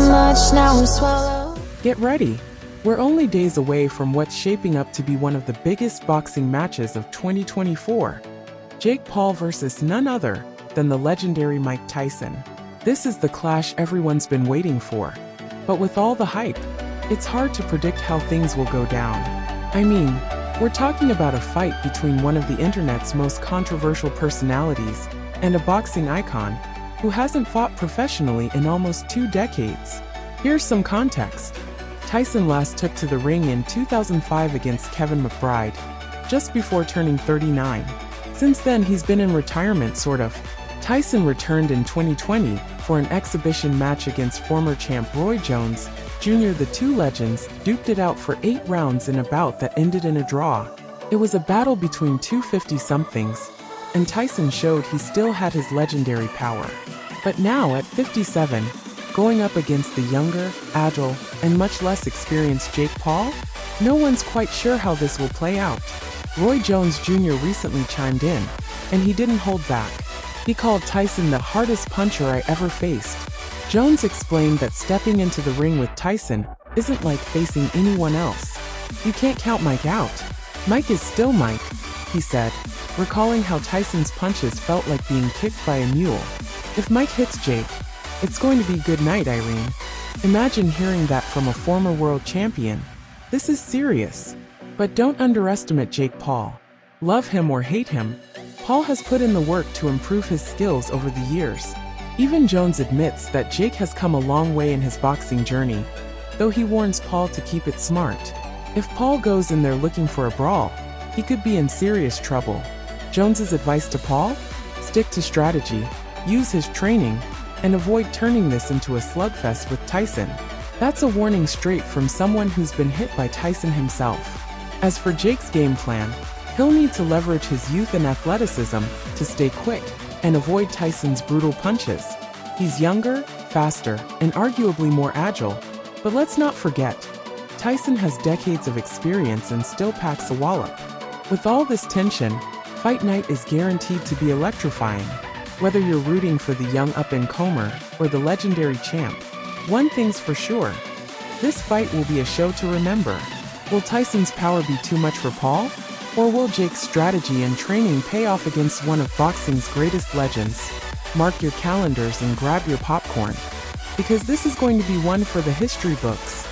much, now I'm swallowed. Get ready. We're only days away from what's shaping up to be one of the biggest boxing matches of 2024. Jake Paul versus none other than the legendary Mike Tyson. This is the clash everyone's been waiting for. But with all the hype, it's hard to predict how things will go down. I mean, we're talking about a fight between one of the internet's most controversial personalities and a boxing icon who hasn't fought professionally in almost 2 decades. Here's some context. Tyson last took to the ring in 2005 against Kevin McBride, just before turning 39. Since then, he's been in retirement, sort of. Tyson returned in 2020 for an exhibition match against former champ Roy Jones Jr. The two legends duked it out for 8 rounds in a bout that ended in a draw. It was a battle between two 50-somethings, and Tyson showed he still had his legendary power. But now, at 57, going up against the younger, agile, and much less experienced Jake Paul, no one's quite sure how this will play out. Roy Jones Jr. recently chimed in, and he didn't hold back. He called Tyson the hardest puncher I ever faced. Jones explained that stepping into the ring with Tyson isn't like facing anyone else. You can't count Mike out. Mike is still Mike, he said, recalling how Tyson's punches felt like being kicked by a mule. If Mike hits Jake, it's going to be good night, Irene. Imagine hearing that from a former world champion. This is serious. But don't underestimate Jake Paul. Love him or hate him, Paul has put in the work to improve his skills over the years. Even Jones admits that Jake has come a long way in his boxing journey, though he warns Paul to keep it smart. If Paul goes in there looking for a brawl, he could be in serious trouble. Jones's advice to Paul? Stick to strategy, use his training, and avoid turning this into a slugfest with Tyson. That's a warning straight from someone who's been hit by Tyson himself. As for Jake's game plan, he'll need to leverage his youth and athleticism to stay quick and avoid Tyson's brutal punches. He's younger, faster, and arguably more agile. But let's not forget, Tyson has decades of experience and still packs a wallop. With all this tension, fight night is guaranteed to be electrifying. Whether you're rooting for the young up-and-comer or the legendary champ, one thing's for sure, this fight will be a show to remember. Will Tyson's power be too much for Paul? Or will Jake's strategy and training pay off against one of boxing's greatest legends? Mark your calendars and grab your popcorn, because this is going to be one for the history books.